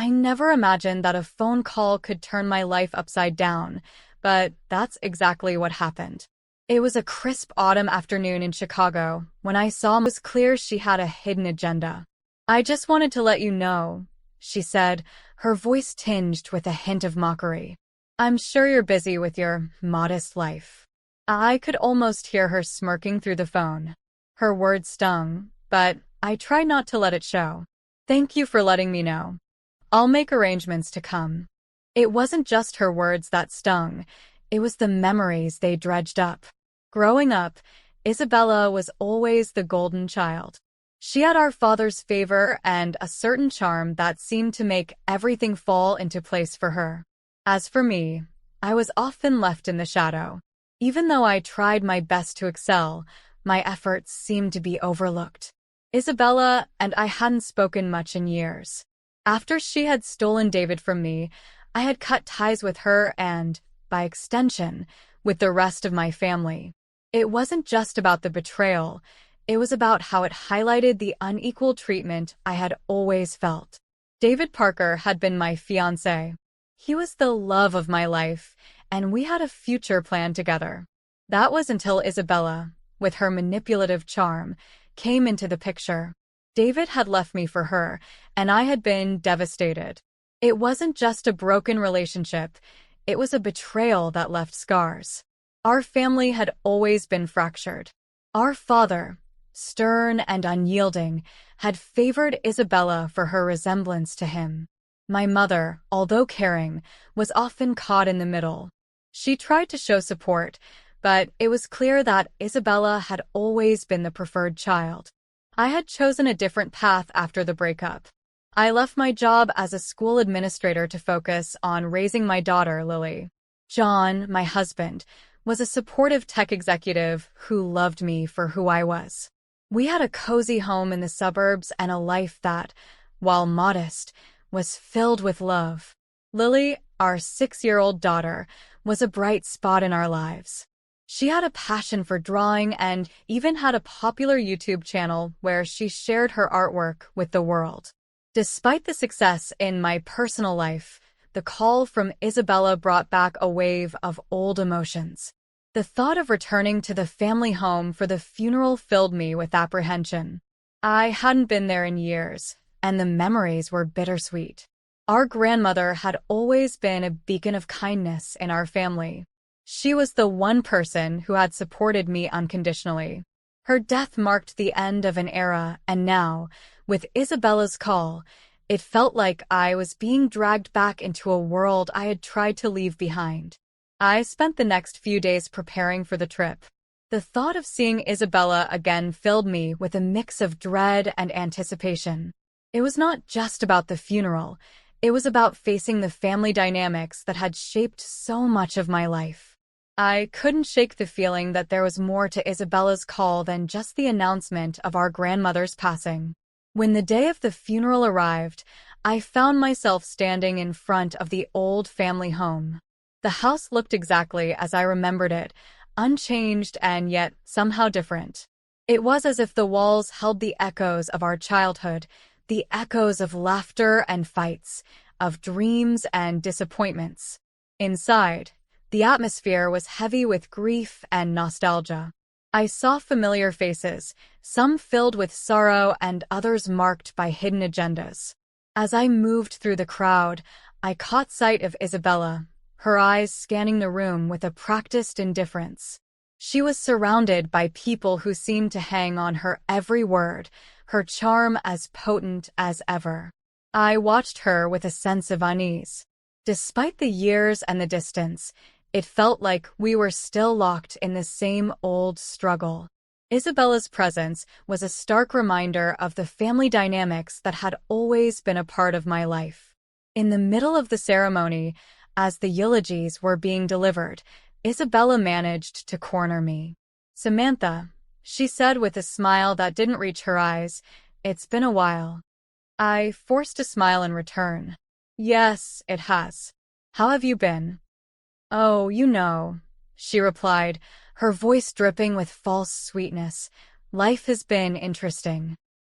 I never imagined that a phone call could turn my life upside down, but that's exactly what happened. It was a crisp autumn afternoon in Chicago when I saw it was clear she had a hidden agenda. "I just wanted to let you know," she said, her voice tinged with a hint of mockery. "I'm sure you're busy with your modest life." I could almost hear her smirking through the phone. Her words stung, but I tried not to let it show. "Thank you for letting me know. I'll make arrangements to come." It wasn't just her words that stung, it was the memories they dredged up. Growing up, Isabella was always the golden child. She had our father's favor and a certain charm that seemed to make everything fall into place for her. As for me, I was often left in the shadow. Even though I tried my best to excel, my efforts seemed to be overlooked. Isabella and I hadn't spoken much in years. After she had stolen David from me, I had cut ties with her and, by extension, with the rest of my family. It wasn't just about the betrayal, it was about how it highlighted the unequal treatment I had always felt. David Parker had been my fiancé. He was the love of my life, and we had a future planned together. That was until Isabella, with her manipulative charm, came into the picture. David had left me for her, and I had been devastated. It wasn't just a broken relationship, it was a betrayal that left scars. Our family had always been fractured. Our father, stern and unyielding, had favored Isabella for her resemblance to him. My mother, although caring, was often caught in the middle. She tried to show support, but it was clear that Isabella had always been the preferred child. I had chosen a different path after the breakup. I left my job as a school administrator to focus on raising my daughter, Lily. John, my husband, was a supportive tech executive who loved me for who I was. We had a cozy home in the suburbs and a life that, while modest, was filled with love. Lily, our 6-year-old daughter, was a bright spot in our lives. She had a passion for drawing and even had a popular YouTube channel where she shared her artwork with the world. Despite the success in my personal life, the call from Isabella brought back a wave of old emotions. The thought of returning to the family home for the funeral filled me with apprehension. I hadn't been there in years, and the memories were bittersweet. Our grandmother had always been a beacon of kindness in our family. She was the one person who had supported me unconditionally. Her death marked the end of an era, and now, with Isabella's call, it felt like I was being dragged back into a world I had tried to leave behind. I spent the next few days preparing for the trip. The thought of seeing Isabella again filled me with a mix of dread and anticipation. It was not just about the funeral, it was about facing the family dynamics that had shaped so much of my life. I couldn't shake the feeling that there was more to Isabella's call than just the announcement of our grandmother's passing. When the day of the funeral arrived, I found myself standing in front of the old family home. The house looked exactly as I remembered it, unchanged and yet somehow different. It was as if the walls held the echoes of our childhood, the echoes of laughter and fights, of dreams and disappointments. Inside, the atmosphere was heavy with grief and nostalgia. I saw familiar faces, some filled with sorrow and others marked by hidden agendas. As I moved through the crowd, I caught sight of Isabella, her eyes scanning the room with a practiced indifference. She was surrounded by people who seemed to hang on her every word, her charm as potent as ever. I watched her with a sense of unease. Despite the years and the distance, it felt like we were still locked in the same old struggle. Isabella's presence was a stark reminder of the family dynamics that had always been a part of my life. In the middle of the ceremony, as the eulogies were being delivered, Isabella managed to corner me. "Samantha," she said with a smile that didn't reach her eyes, "it's been a while." I forced a smile in return. "Yes, it has. How have you been?" "Oh, you know," she replied, her voice dripping with false sweetness. "Life has been interesting."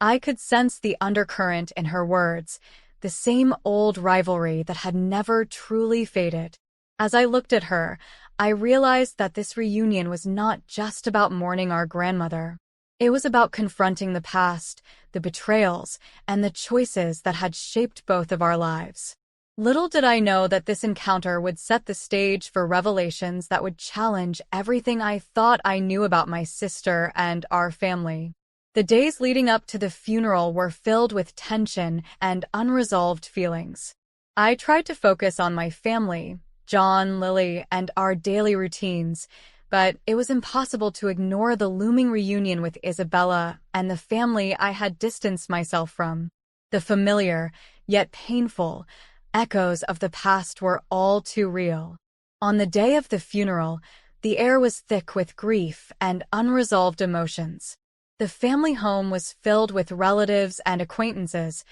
I could sense the undercurrent in her words, the same old rivalry that had never truly faded. As I looked at her, I realized that this reunion was not just about mourning our grandmother. It was about confronting the past, the betrayals, and the choices that had shaped both of our lives. Little did I know that this encounter would set the stage for revelations that would challenge everything I thought I knew about my sister and our family. The days leading up to the funeral were filled with tension and unresolved feelings. I tried to focus on my family, John, Lily, and our daily routines, but it was impossible to ignore the looming reunion with Isabella and the family I had distanced myself from. The familiar, yet painful, echoes of the past were all too real. On the day of the funeral, the air was thick with grief and unresolved emotions. The family home was filled with relatives and acquaintances,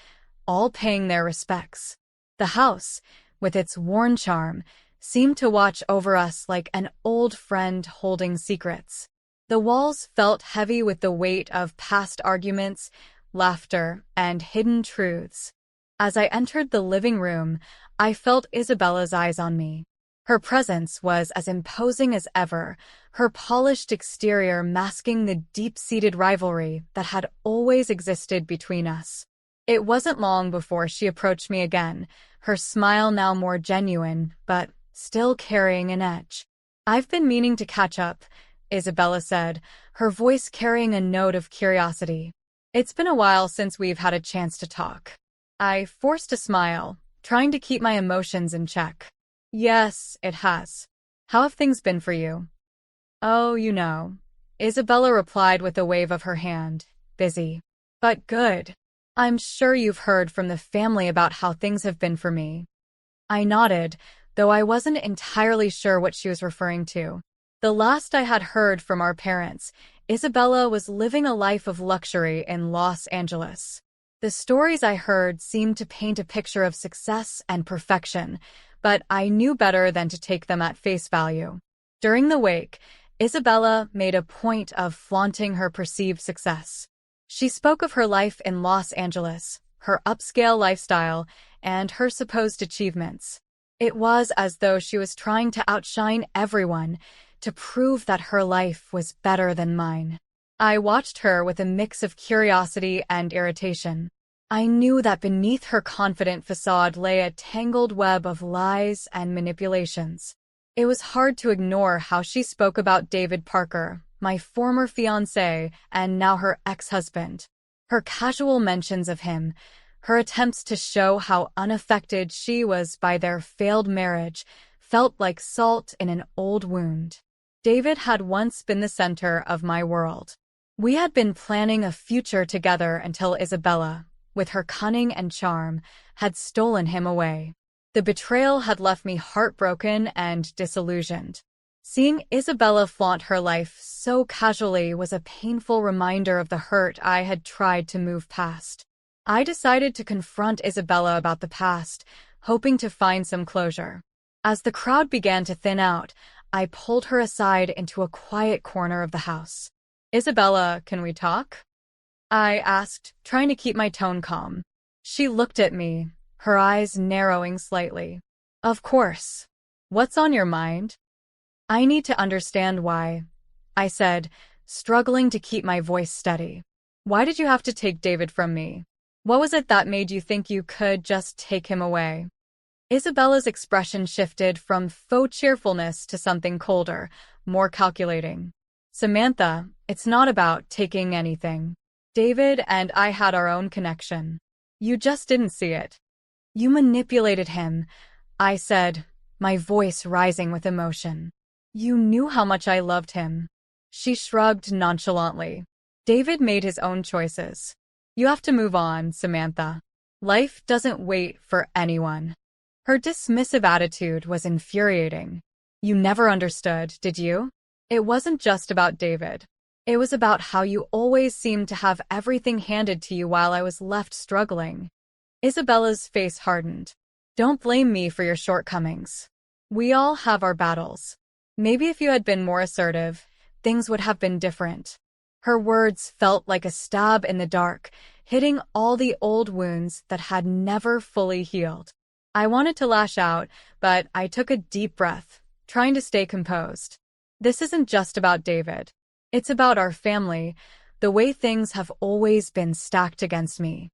all paying their respects. The house, with its worn charm, seemed to watch over us like an old friend holding secrets. The walls felt heavy with the weight of past arguments, laughter, and hidden truths. As I entered the living room, I felt Isabella's eyes on me. Her presence was as imposing as ever, her polished exterior masking the deep-seated rivalry that had always existed between us. It wasn't long before she approached me again, her smile now more genuine, but still carrying an edge. "I've been meaning to catch up," Isabella said, her voice carrying a note of curiosity. "It's been a while since we've had a chance to talk." I forced a smile, trying to keep my emotions in check. "Yes, it has. How have things been for you?" "Oh, you know," Isabella replied with a wave of her hand. "Busy. But good. I'm sure you've heard from the family about how things have been for me." I nodded, though I wasn't entirely sure what she was referring to. The last I had heard from our parents, Isabella was living a life of luxury in Los Angeles. The stories I heard seemed to paint a picture of success and perfection, but I knew better than to take them at face value. During the wake, Isabella made a point of flaunting her perceived success. She spoke of her life in Los Angeles, her upscale lifestyle, and her supposed achievements. It was as though she was trying to outshine everyone, to prove that her life was better than mine. I watched her with a mix of curiosity and irritation. I knew that beneath her confident facade lay a tangled web of lies and manipulations. It was hard to ignore how she spoke about David Parker, my former fiancé and now her ex-husband. Her casual mentions of him, her attempts to show how unaffected she was by their failed marriage, felt like salt in an old wound. David had once been the center of my world. We had been planning a future together until Isabella, with her cunning and charm, had stolen him away. The betrayal had left me heartbroken and disillusioned. Seeing Isabella flaunt her life so casually was a painful reminder of the hurt I had tried to move past. I decided to confront Isabella about the past, hoping to find some closure. As the crowd began to thin out, I pulled her aside into a quiet corner of the house. "Isabella, can we talk?" I asked, trying to keep my tone calm. She looked at me, her eyes narrowing slightly. "Of course. What's on your mind?" "I need to understand why," I said, struggling to keep my voice steady. "Why did you have to take David from me? What was it that made you think you could just take him away?" Isabella's expression shifted from faux cheerfulness to something colder, more calculating. "Samantha, it's not about taking anything. David and I had our own connection. You just didn't see it. You manipulated him," I said, my voice rising with emotion. "You knew how much I loved him." She shrugged nonchalantly. "David made his own choices. You have to move on, Samantha. Life doesn't wait for anyone." Her dismissive attitude was infuriating. "You never understood, did you? It wasn't just about David. It was about how you always seemed to have everything handed to you while I was left struggling." Isabella's face hardened. "Don't blame me for your shortcomings. We all have our battles. Maybe if you had been more assertive, things would have been different." Her words felt like a stab in the dark, hitting all the old wounds that had never fully healed. I wanted to lash out, but I took a deep breath, trying to stay composed. This isn't just about David. It's about our family, the way things have always been stacked against me.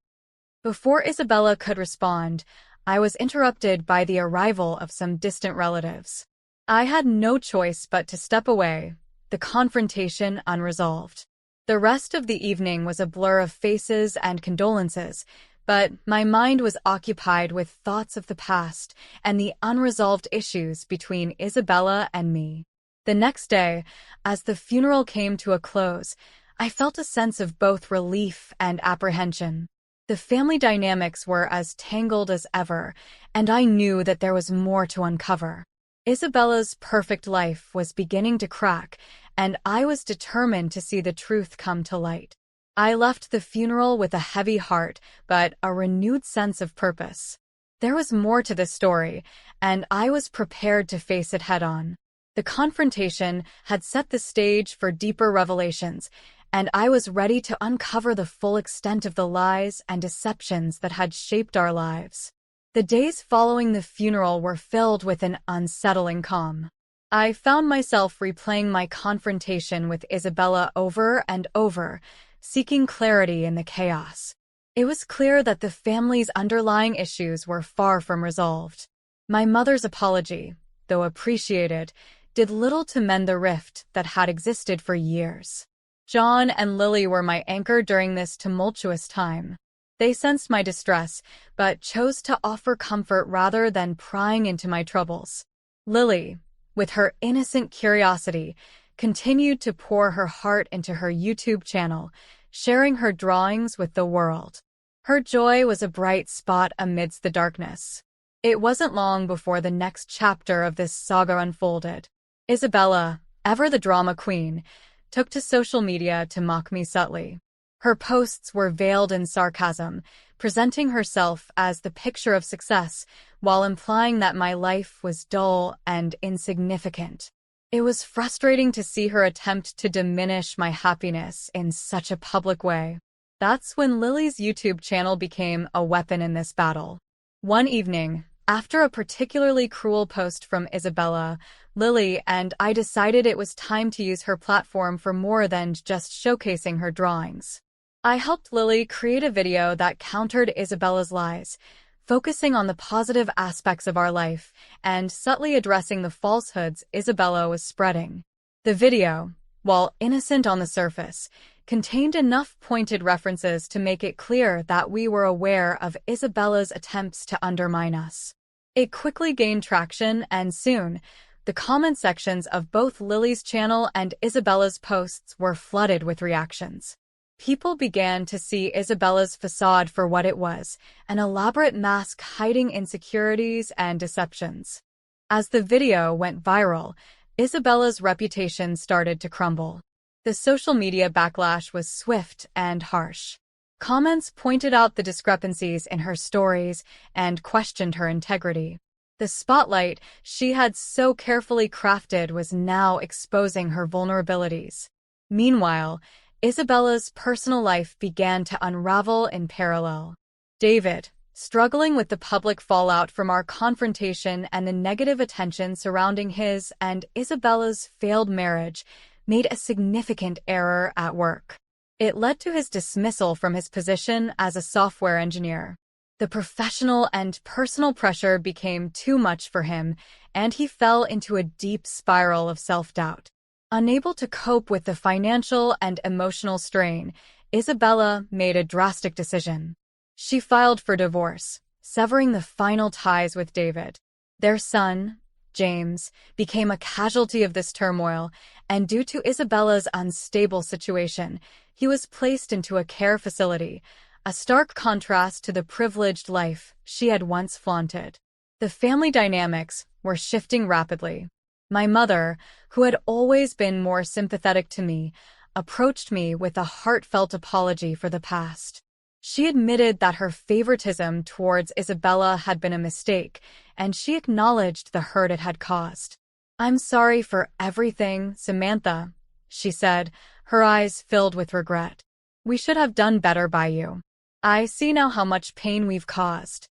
Before Isabella could respond, I was interrupted by the arrival of some distant relatives. I had no choice but to step away, the confrontation unresolved. The rest of the evening was a blur of faces and condolences, but my mind was occupied with thoughts of the past and the unresolved issues between Isabella and me. The next day, as the funeral came to a close, I felt a sense of both relief and apprehension. The family dynamics were as tangled as ever, and I knew that there was more to uncover. Isabella's perfect life was beginning to crack, and I was determined to see the truth come to light. I left the funeral with a heavy heart, but a renewed sense of purpose. There was more to this story, and I was prepared to face it head-on. The confrontation had set the stage for deeper revelations, and I was ready to uncover the full extent of the lies and deceptions that had shaped our lives. The days following the funeral were filled with an unsettling calm. I found myself replaying my confrontation with Isabella over and over, seeking clarity in the chaos. It was clear that the family's underlying issues were far from resolved. My mother's apology, though appreciated, did little to mend the rift that had existed for years. John and Lily were my anchor during this tumultuous time. They sensed my distress, but chose to offer comfort rather than prying into my troubles. Lily, with her innocent curiosity, continued to pour her heart into her YouTube channel, sharing her drawings with the world. Her joy was a bright spot amidst the darkness. It wasn't long before the next chapter of this saga unfolded. Isabella, ever the drama queen, took to social media to mock me subtly. Her posts were veiled in sarcasm, presenting herself as the picture of success, while implying that my life was dull and insignificant. It was frustrating to see her attempt to diminish my happiness in such a public way. That's when Lily's YouTube channel became a weapon in this battle. One evening, after a particularly cruel post from Isabella, Lily and I decided it was time to use her platform for more than just showcasing her drawings. I helped Lily create a video that countered Isabella's lies, focusing on the positive aspects of our life and subtly addressing the falsehoods Isabella was spreading. The video, while innocent on the surface, contained enough pointed references to make it clear that we were aware of Isabella's attempts to undermine us. It quickly gained traction, and soon, the comment sections of both Lily's channel and Isabella's posts were flooded with reactions. People began to see Isabella's facade for what it was, an elaborate mask hiding insecurities and deceptions. As the video went viral, Isabella's reputation started to crumble. The social media backlash was swift and harsh. Comments pointed out the discrepancies in her stories and questioned her integrity. The spotlight she had so carefully crafted was now exposing her vulnerabilities. Meanwhile, Isabella's personal life began to unravel in parallel. David, struggling with the public fallout from our confrontation and the negative attention surrounding his and Isabella's failed marriage, made a significant error at work. It led to his dismissal from his position as a software engineer. The professional and personal pressure became too much for him, and he fell into a deep spiral of self-doubt. Unable to cope with the financial and emotional strain, Isabella made a drastic decision. She filed for divorce, severing the final ties with David. Their son, James, became a casualty of this turmoil, and due to Isabella's unstable situation, he was placed into a care facility, a stark contrast to the privileged life she had once flaunted. The family dynamics were shifting rapidly. My mother, who had always been more sympathetic to me, approached me with a heartfelt apology for the past. She admitted that her favoritism towards Isabella had been a mistake, and she acknowledged the hurt it had caused. "I'm sorry for everything, Samantha," she said, her eyes filled with regret. "We should have done better by you. I see now how much pain we've caused."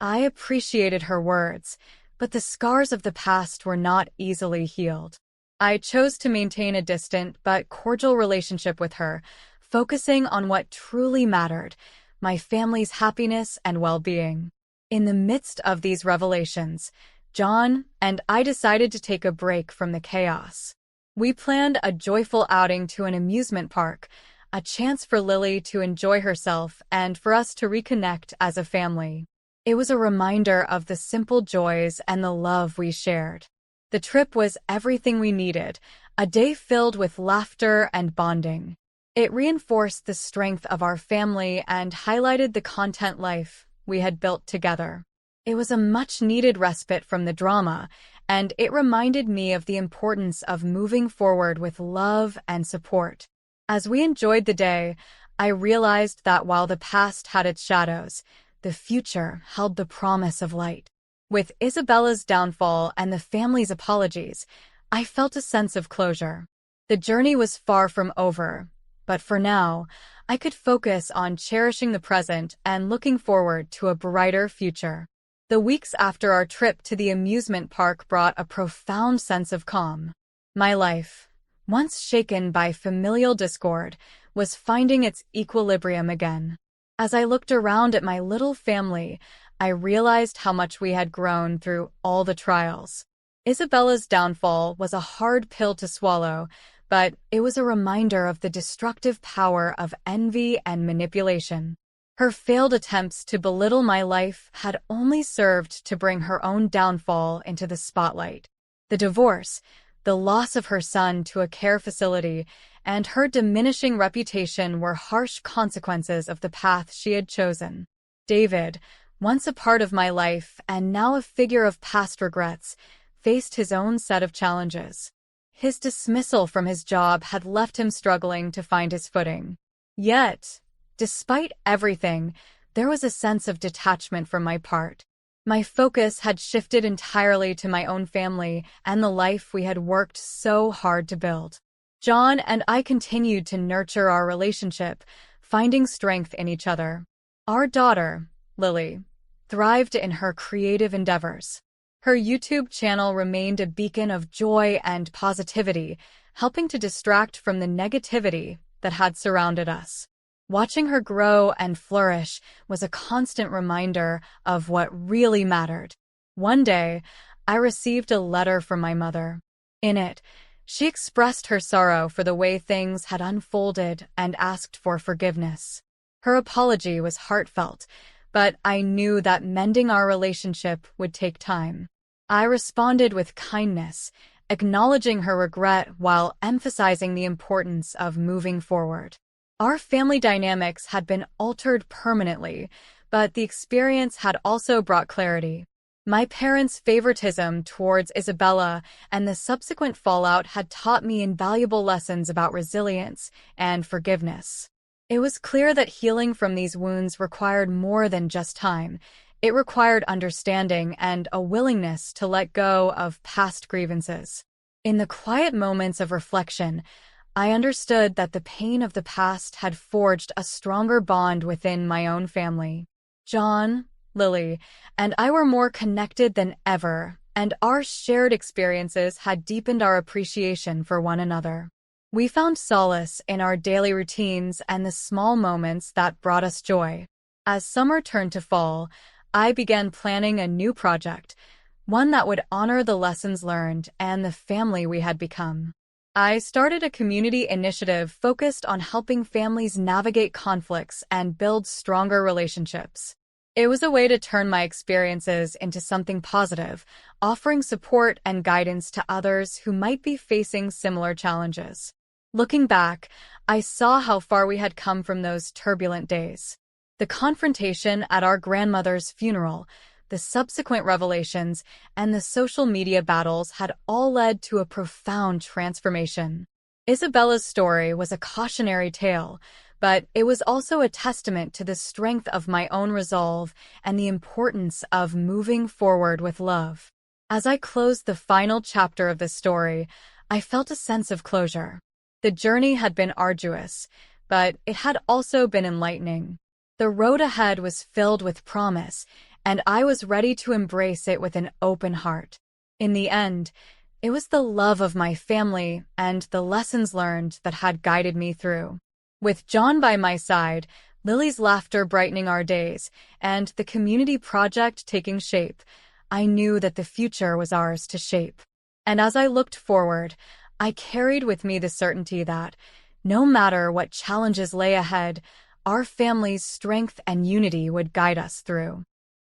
I appreciated her words, but the scars of the past were not easily healed. I chose to maintain a distant but cordial relationship with her, focusing on what truly mattered, my family's happiness and well-being. In the midst of these revelations, John and I decided to take a break from the chaos. We planned a joyful outing to an amusement park, a chance for Lily to enjoy herself and for us to reconnect as a family. It was a reminder of the simple joys and the love we shared. The trip was everything we needed, a day filled with laughter and bonding. It reinforced the strength of our family and highlighted the content life we had built together. It was a much-needed respite from the drama, and it reminded me of the importance of moving forward with love and support. As we enjoyed the day, I realized that while the past had its shadows, the future held the promise of light. With Isabella's downfall and the family's apologies, I felt a sense of closure. The journey was far from over, but for now, I could focus on cherishing the present and looking forward to a brighter future. The weeks after our trip to the amusement park brought a profound sense of calm. My life, once shaken by familial discord, was finding its equilibrium again. As I looked around at my little family, I realized how much we had grown through all the trials. Isabella's downfall was a hard pill to swallow, but it was a reminder of the destructive power of envy and manipulation. Her failed attempts to belittle my life had only served to bring her own downfall into the spotlight. The divorce, the loss of her son to a care facility, and her diminishing reputation were harsh consequences of the path she had chosen. David, once a part of my life and now a figure of past regrets, faced his own set of challenges. His dismissal from his job had left him struggling to find his footing. Yet, despite everything, there was a sense of detachment from my part. My focus had shifted entirely to my own family and the life we had worked so hard to build. John and I continued to nurture our relationship, finding strength in each other. Our daughter, Lily, thrived in her creative endeavors. Her YouTube channel remained a beacon of joy and positivity, helping to distract from the negativity that had surrounded us. Watching her grow and flourish was a constant reminder of what really mattered. One day, I received a letter from my mother. In it, she expressed her sorrow for the way things had unfolded and asked for forgiveness. Her apology was heartfelt, but I knew that mending our relationship would take time. I responded with kindness, acknowledging her regret while emphasizing the importance of moving forward. Our family dynamics had been altered permanently, but the experience had also brought clarity. My parents' favoritism towards Isabella and the subsequent fallout had taught me invaluable lessons about resilience and forgiveness. It was clear that healing from these wounds required more than just time. It required understanding and a willingness to let go of past grievances. In the quiet moments of reflection, I understood that the pain of the past had forged a stronger bond within my own family. John, Lily, and I were more connected than ever, and our shared experiences had deepened our appreciation for one another. We found solace in our daily routines and the small moments that brought us joy. As summer turned to fall, I began planning a new project, one that would honor the lessons learned and the family we had become. I started a community initiative focused on helping families navigate conflicts and build stronger relationships. It was a way to turn my experiences into something positive, offering support and guidance to others who might be facing similar challenges. Looking back, I saw how far we had come from those turbulent days. The confrontation at our grandmother's funeral, the subsequent revelations, and the social media battles had all led to a profound transformation. Isabella's story was a cautionary tale, but it was also a testament to the strength of my own resolve and the importance of moving forward with love. As I closed the final chapter of the story, I felt a sense of closure. The journey had been arduous, but it had also been enlightening. The road ahead was filled with promise, and I was ready to embrace it with an open heart. In the end, it was the love of my family and the lessons learned that had guided me through. With John by my side, Lily's laughter brightening our days, and the community project taking shape, I knew that the future was ours to shape. And as I looked forward, I carried with me the certainty that, no matter what challenges lay ahead, our family's strength and unity would guide us through.